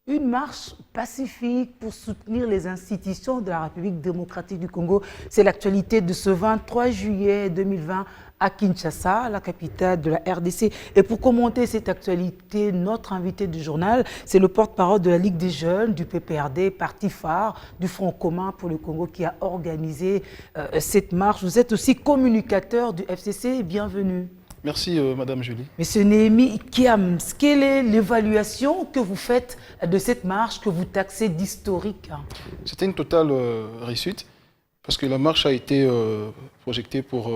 Une marche pacifique pour soutenir les institutions de la République démocratique du Congo. C'est l'actualité de ce 23 juillet 2020 à Kinshasa, la capitale de la RDC. Et pour commenter cette actualité, notre invité du journal, c'est le porte-parole de la Ligue des jeunes, du PPRD, parti phare du Front commun pour le Congo, qui a organisé cette marche. Vous êtes aussi communicateur du FCC. Bienvenue. Merci, Madame Julie. Monsieur Néhémie Kiams, quelle est l'évaluation que vous faites de cette marche que vous taxez d'historique? C'était une totale réussite, parce que la marche a été projetée pour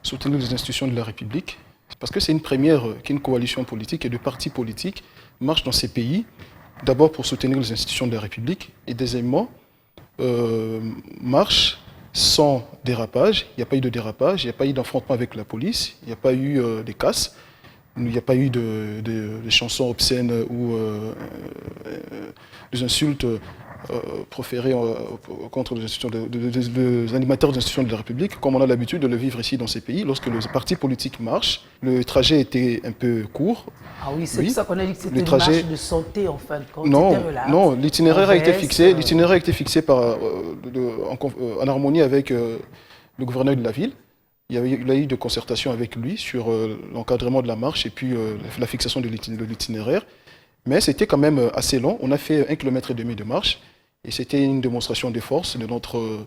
soutenir les institutions de la République, parce que c'est une première qu'une coalition politique et de partis politiques marchent dans ces pays, d'abord pour soutenir les institutions de la République, et deuxièmement, marche sans dérapage. Il n'y a pas eu de dérapage, il n'y a pas eu d'affrontement avec la police, il n'y a pas eu des casses, il n'y a pas eu de chansons obscènes ou des insultes proférées contre les, institutions les animateurs des institutions de la République, comme on a l'habitude de le vivre ici dans ces pays. Lorsque les partis politiques marchent, le trajet était un peu court. Ah oui, c'est pour ça qu'on a dit que c'était une marche de santé, en fin de compte. Non, l'itinéraire a été fixé. L'itinéraire a été fixé en harmonie avec le gouverneur de la ville. Il y a eu de concertation avec lui sur l'encadrement de la marche et puis la fixation de l'itinéraire. Mais c'était quand même assez long. On a fait 1,5 km de marche et c'était une démonstration de force de notre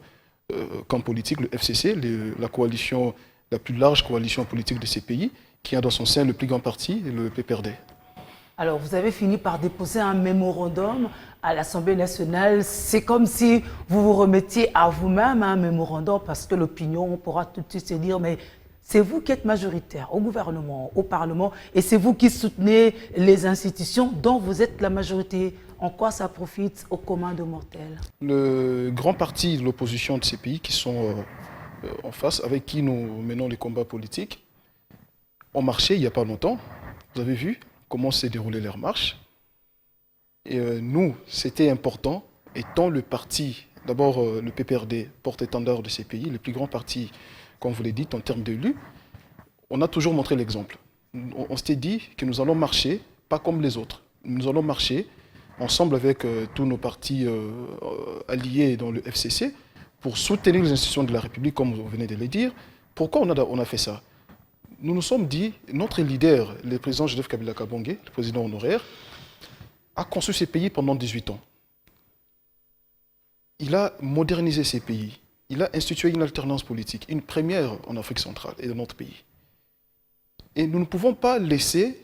camp politique, le FCC, la coalition, la plus large coalition politique de ces pays, qui a dans son sein le plus grand parti, le PPRD. Alors, vous avez fini par déposer un mémorandum à l'Assemblée nationale. C'est comme si vous vous remettiez à vous-même un mémorandum, parce que l'opinion pourra tout de suite se dire, mais c'est vous qui êtes majoritaire au gouvernement, au Parlement, et c'est vous qui soutenez les institutions dont vous êtes la majorité. En quoi ça profite au commun de mortels? Le grand parti de l'opposition de ces pays qui sont en face, avec qui nous menons les combats politiques, ont marché il n'y a pas longtemps. Vous avez vu comment s'est déroulée leur marche. Et nous, c'était important, étant le parti, d'abord le PPRD, porte-étendard de ces pays, le plus grand parti, comme vous l'avez dit, en termes d'élus, on a toujours montré l'exemple. On s'était dit que nous allons marcher, pas comme les autres. Nous allons marcher ensemble avec tous nos partis alliés dans le FCC pour soutenir les institutions de la République, comme vous venez de le dire. Pourquoi on a fait ça? Nous nous sommes dit, notre leader, le président Joseph Kabila Kabange, le président honoraire, a construit ces pays pendant 18 ans. Il a modernisé ces pays. Il a institué une alternance politique, une première en Afrique centrale et dans notre pays. Et nous ne pouvons pas laisser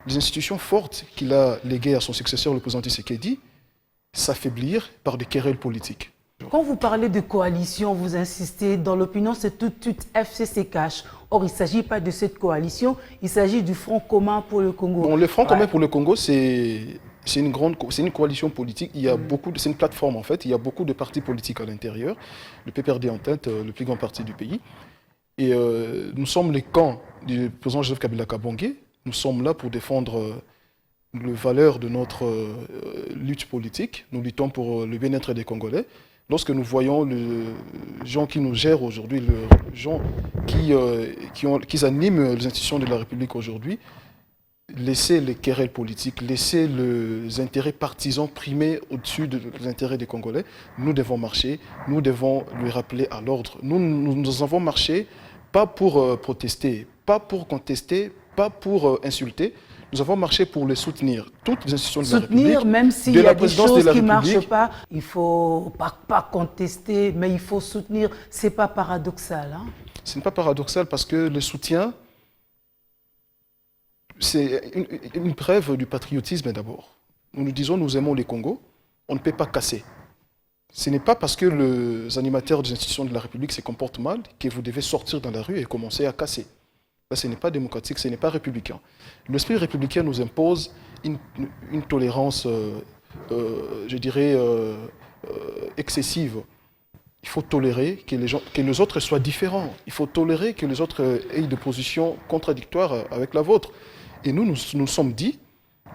les institutions fortes qu'il a léguées à son successeur, le président Tshisekedi, s'affaiblir par des querelles politiques. Quand vous parlez de coalition, vous insistez, dans l'opinion, c'est tout de suite FCC cash. Or, il ne s'agit pas de cette coalition, il s'agit du Front commun pour le Congo. Bon, le Front commun pour le Congo, c'est une coalition politique. Il y a c'est une plateforme en fait. Il y a beaucoup de partis politiques à l'intérieur. Le PPRD en tête, le plus grand parti du pays. Et nous sommes les camps du président Joseph Kabila Kabange. Nous sommes là pour défendre les valeurs de notre lutte politique. Nous luttons pour le bien-être des Congolais. Lorsque nous voyons les gens qui nous gèrent aujourd'hui, les gens qui animent les institutions de la République aujourd'hui, laisser les querelles politiques, laisser les intérêts partisans primer au-dessus des intérêts des Congolais, nous devons marcher, nous devons lui rappeler à l'ordre. Nous avons marché pas pour protester, pas pour contester, pas pour insulter. Nous avons marché pour les soutenir, toutes les institutions de la République. Soutenir, même s'il y a des choses qui ne marchent pas, il ne faut pas contester, mais il faut soutenir. Ce n'est pas paradoxal. Hein? Ce n'est pas paradoxal parce que le soutien, c'est une preuve du patriotisme d'abord. Nous disons nous aimons les Congo, on ne peut pas casser. Ce n'est pas parce que les animateurs des institutions de la République se comportent mal que vous devez sortir dans la rue et commencer à casser. Là, ce n'est pas démocratique, ce n'est pas républicain. L'esprit républicain nous impose une tolérance, je dirais, excessive. Il faut tolérer que les autres soient différents. Il faut tolérer que les autres aient des positions contradictoires avec la vôtre. Et nous sommes dit,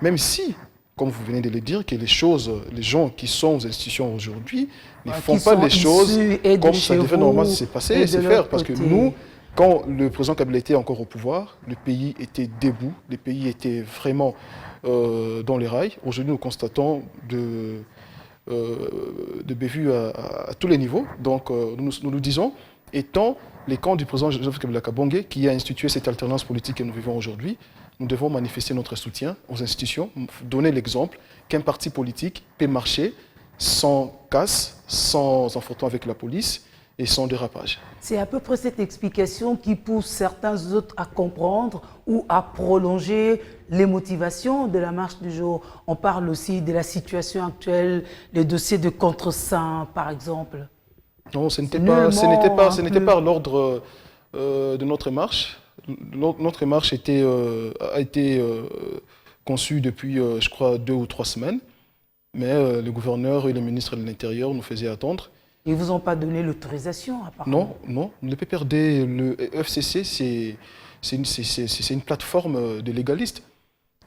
même si, comme vous venez de le dire, que les gens qui sont aux institutions aujourd'hui ne font pas les choses comme ça devait normalement se passer et se faire. Parce que nous, Quand le président Kabila était encore au pouvoir, le pays était debout, le pays était vraiment dans les rails. Aujourd'hui, nous constatons de bévues à tous les niveaux. Donc, nous disons, étant les camps du président Joseph Kabila Kabange qui a institué cette alternance politique que nous vivons aujourd'hui, nous devons manifester notre soutien aux institutions, donner l'exemple qu'un parti politique peut marcher sans casse, sans affrontement avec la police et sans dérapage. C'est à peu près cette explication qui pousse certains autres à comprendre ou à prolonger les motivations de la marche du jour. On parle aussi de la situation actuelle, les dossiers de contre-saint, par exemple. Non, ce n'était pas l'ordre de notre marche. Notre marche a été conçue depuis, je crois, 2 ou 3 semaines. Mais le gouverneur et le ministre de l'Intérieur nous faisaient attendre. Ils ne vous ont pas donné l'autorisation, apparemment? Non. Le PPRD, le FCC, c'est une plateforme de légalistes.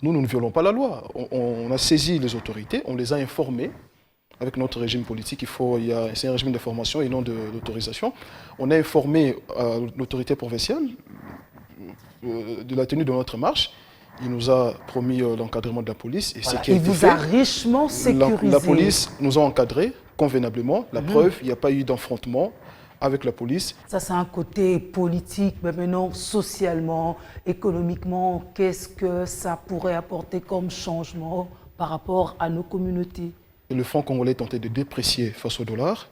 Nous ne violons pas la loi. On a saisi les autorités, on les a informés. Avec notre régime politique, c'est un régime d'information et non d'autorisation. On a informé l'autorité provinciale de la tenue de notre marche. Il nous a promis l'encadrement de la police. Et Voilà, ce qui a il été vous fait, a richement sécurisé. La police nous a encadrés convenablement. La preuve, il n'y a pas eu d'affrontement avec la police. Ça, c'est un côté politique, mais maintenant, socialement, économiquement, qu'est-ce que ça pourrait apporter comme changement par rapport à nos communautés? Et le franc congolais tentait de déprécier face au dollar.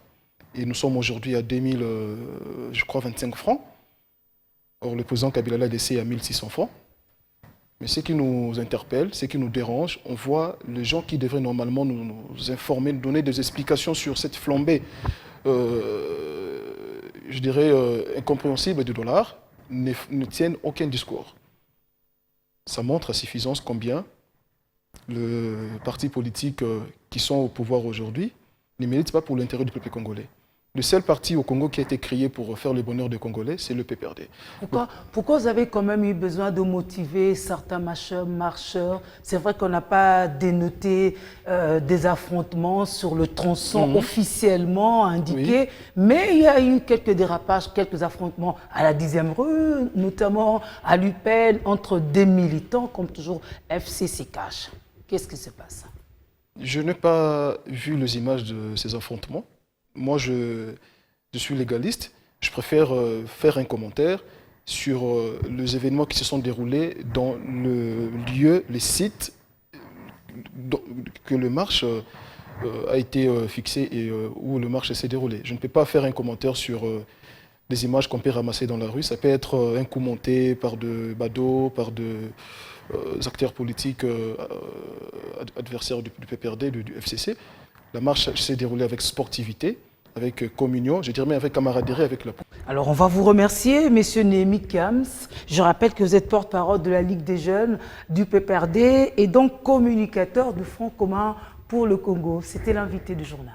Et nous sommes aujourd'hui à 25 francs. Or, le président Kabila l'a laissé à 1600 francs. Mais ce qui nous interpelle, ce qui nous dérange, on voit les gens qui devraient normalement nous informer, nous donner des explications sur cette flambée, je dirais, incompréhensible du dollar, ne tiennent aucun discours. Ça montre à suffisance combien les partis politiques qui sont au pouvoir aujourd'hui ne militent pas pour l'intérêt du peuple congolais. Le seul parti au Congo qui a été créé pour faire le bonheur des Congolais, c'est le PPRD. Pourquoi vous avez quand même eu besoin de motiver certains marcheurs? C'est vrai qu'on n'a pas dénoté des affrontements sur le tronçon officiellement indiqué, mais il y a eu quelques dérapages, quelques affrontements à la 10e rue, notamment à l'UPEN, entre des militants, comme toujours FCC Cash. Qu'est-ce qui se passe? Je n'ai pas vu les images de ces affrontements. Moi, je suis légaliste. Je préfère faire un commentaire sur les événements qui se sont déroulés dans le lieu, les sites que le marche a été fixé et où le marche s'est déroulé. Je ne peux pas faire un commentaire sur des images qu'on peut ramasser dans la rue. Ça peut être un coup monté par de badauds, par des acteurs politiques adversaires du PPRD, du FCC. La marche s'est déroulée avec sportivité, avec communion, je dirais même avec camaraderie avec la police. Alors on va vous remercier, Monsieur Néhémie Kams. Je rappelle que vous êtes porte-parole de la Ligue des jeunes du PPRD et donc communicateur du Front commun pour le Congo. C'était l'invité du journal.